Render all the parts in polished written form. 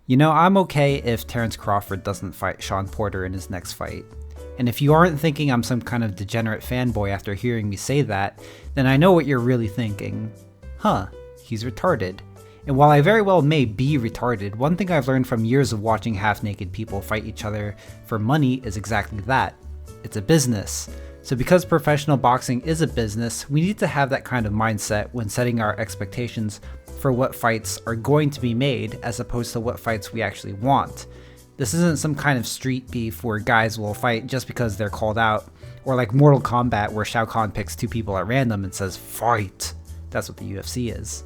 I'm okay if Terence Crawford doesn't fight Shawn Porter in his next fight. And if you aren't thinking I'm some kind of degenerate fanboy after hearing me say that, then I know what you're really thinking. Huh, he's retarded. And while I very well may be retarded, one thing I've learned from years of watching half-naked people fight each other for money is exactly that. It's a business. So because professional boxing is a business, we need to have that kind of mindset when setting our expectations for what fights are going to be made as opposed to what fights we actually want. This isn't some kind of street beef where guys will fight just because they're called out, or like Mortal Kombat where Shao Kahn picks two people at random and says, "Fight!" That's what the UFC is.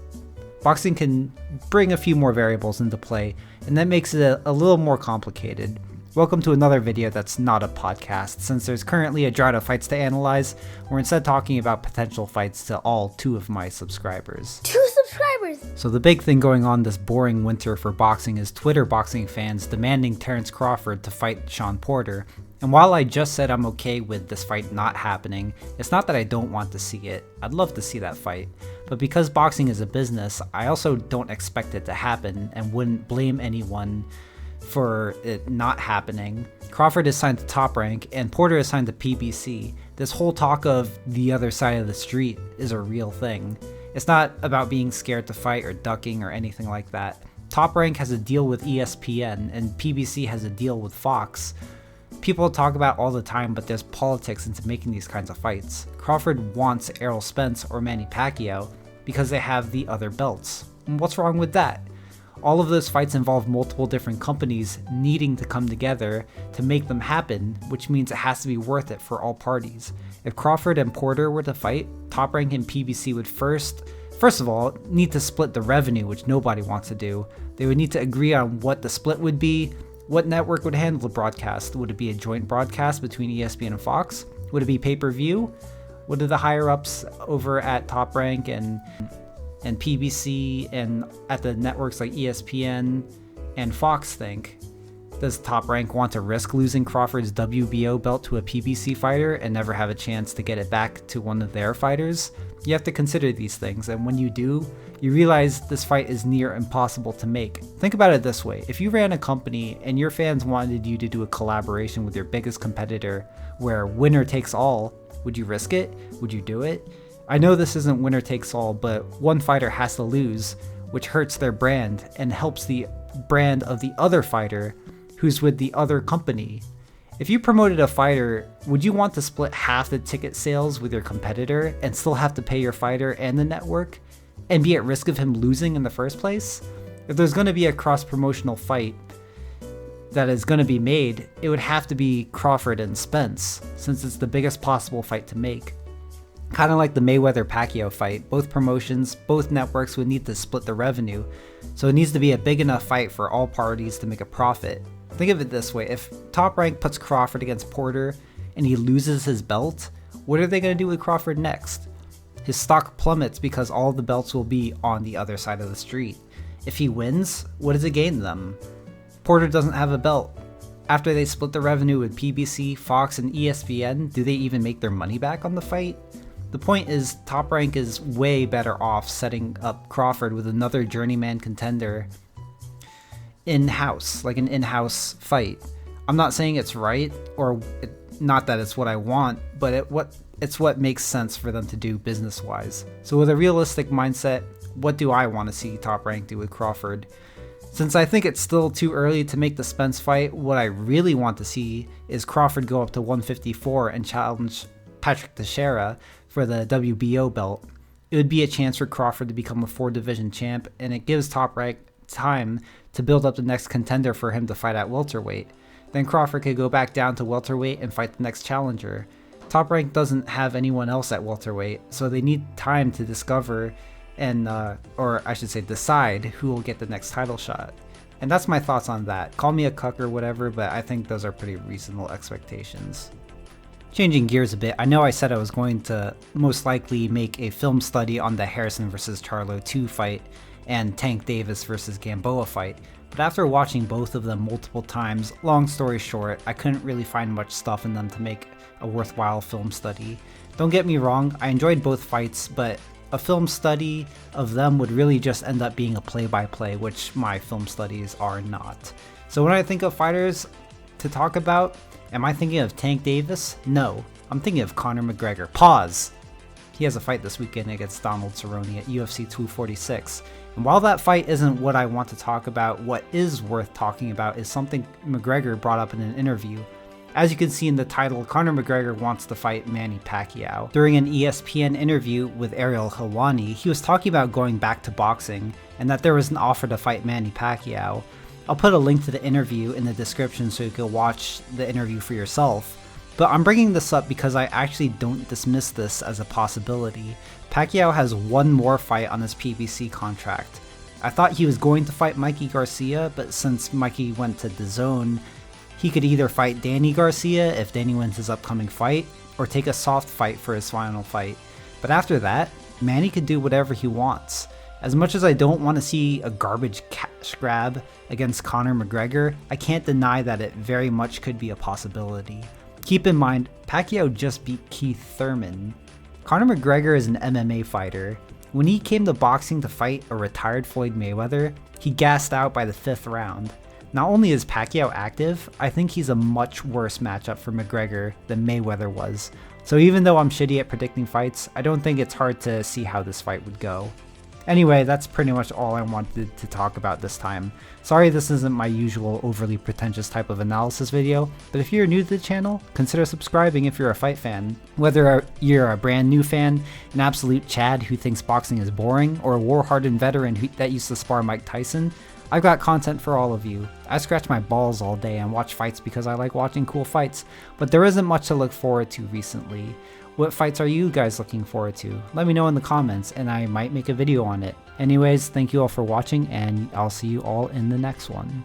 Boxing can bring a few more variables into play, and that makes it a little more complicated. Welcome to another video that's not a podcast, since there's currently a drought of fights to analyze. We're instead talking about potential fights to all 2 of my subscribers. 2 subscribers! So the big thing going on this boring winter for boxing is Twitter boxing fans demanding Terence Crawford to fight Shawn Porter. And while I just said I'm okay with this fight not happening, it's not that I don't want to see it. I'd love to see that fight. But because boxing is a business, I also don't expect it to happen and wouldn't blame anyone for it not happening. Crawford is signed to Top Rank and Porter is signed to PBC. This whole talk of the other side of the street is a real thing. It's not about being scared to fight or ducking or anything like that. Top Rank has a deal with ESPN and PBC has a deal with Fox. People talk about all the time, but there's politics into making these kinds of fights. Crawford wants Errol Spence or Manny Pacquiao because they have the other belts. And what's wrong with that? All of those fights involve multiple different companies needing to come together to make them happen, which means it has to be worth it for all parties. If Crawford and Porter were to fight, Top Rank and PBC would first of all, need to split the revenue, which nobody wants to do. They would need to agree on what the split would be. What network would handle the broadcast? Would it be a joint broadcast between ESPN and Fox? Would it be pay-per-view? What do the higher-ups over at Top Rank and PBC and at the networks like ESPN and Fox think? Does Top Rank want to risk losing Crawford's WBO belt to a PBC fighter and never have a chance to get it back to one of their fighters? You have to consider these things, and when you do, you realize this fight is near impossible to make. Think about it this way: if you ran a company and your fans wanted you to do a collaboration with your biggest competitor where winner takes all, would you risk it? Would you do it? I know this isn't winner takes all, but one fighter has to lose, which hurts their brand and helps the brand of the other fighter who's with the other company. If you promoted a fighter, would you want to split half the ticket sales with your competitor and still have to pay your fighter and the network and be at risk of him losing in the first place? If there's going to be a cross-promotional fight that is going to be made, it would have to be Crawford and Spence, since it's the biggest possible fight to make. Kind of like the Mayweather-Pacquiao fight, both promotions, both networks would need to split the revenue, so it needs to be a big enough fight for all parties to make a profit. Think of it this way: if Top Rank puts Crawford against Porter and he loses his belt, what are they going to do with Crawford next? His stock plummets because all the belts will be on the other side of the street. If he wins, what does it gain them? Porter doesn't have a belt. After they split the revenue with PBC, Fox, and ESPN, do they even make their money back on the fight? The point is, Top Rank is way better off setting up Crawford with another journeyman contender in-house, like an in-house fight. I'm not saying it's right, or not that it's what I want, but it's what makes sense for them to do business-wise. So with a realistic mindset, what do I want to see Top Rank do with Crawford? Since I think it's still too early to make the Spence fight, what I really want to see is Crawford go up to 154 and challenge Patrick Teixeira for the WBO belt. It would be a chance for Crawford to become a 4-division champ, and it gives Top Rank time to build up the next contender for him to fight at welterweight. Then Crawford could go back down to welterweight and fight the next challenger. Top Rank doesn't have anyone else at welterweight, so they need time to discover and, or I should say decide who will get the next title shot. And that's my thoughts on that. Call me a cuck or whatever, but I think those are pretty reasonable expectations. Changing gears a bit, I know I said I was going to most likely make a film study on the Harrison vs. Charlo 2 fight and Tank Davis vs. Gamboa fight, but after watching both of them multiple times, long story short, I couldn't really find much stuff in them to make a worthwhile film study. Don't get me wrong, I enjoyed both fights, but a film study of them would really just end up being a play-by-play, which my film studies are not. So when I think of fighters to talk about, am I thinking of Tank Davis? No, I'm thinking of Conor McGregor. Pause! He has a fight this weekend against Donald Cerrone at UFC 246. And while that fight isn't what I want to talk about, what is worth talking about is something McGregor brought up in an interview. As you can see in the title, Conor McGregor wants to fight Manny Pacquiao. During an ESPN interview with Ariel Helwani, he was talking about going back to boxing and that there was an offer to fight Manny Pacquiao. I'll put a link to the interview in the description so you can watch the interview for yourself. But I'm bringing this up because I actually don't dismiss this as a possibility. Pacquiao has one more fight on his PBC contract. I thought he was going to fight Mikey Garcia, but since Mikey went to DAZN, he could either fight Danny Garcia if Danny wins his upcoming fight, or take a soft fight for his final fight. But after that, Manny could do whatever he wants. As much as I don't want to see a garbage cash grab against Conor McGregor, I can't deny that it very much could be a possibility. Keep in mind, Pacquiao just beat Keith Thurman. Conor McGregor is an MMA fighter. When he came to boxing to fight a retired Floyd Mayweather, he gassed out by the 5th round. Not only is Pacquiao active, I think he's a much worse matchup for McGregor than Mayweather was. So even though I'm shitty at predicting fights, I don't think it's hard to see how this fight would go. Anyway, that's pretty much all I wanted to talk about this time. Sorry this isn't my usual overly pretentious type of analysis video, but if you're new to the channel, consider subscribing if you're a fight fan. Whether you're a brand new fan, an absolute Chad who thinks boxing is boring, or a war-hardened veteran that used to spar Mike Tyson, I've got content for all of you. I scratch my balls all day and watch fights because I like watching cool fights, but there isn't much to look forward to recently. What fights are you guys looking forward to? Let me know in the comments and I might make a video on it. Anyways, thank you all for watching and I'll see you all in the next one.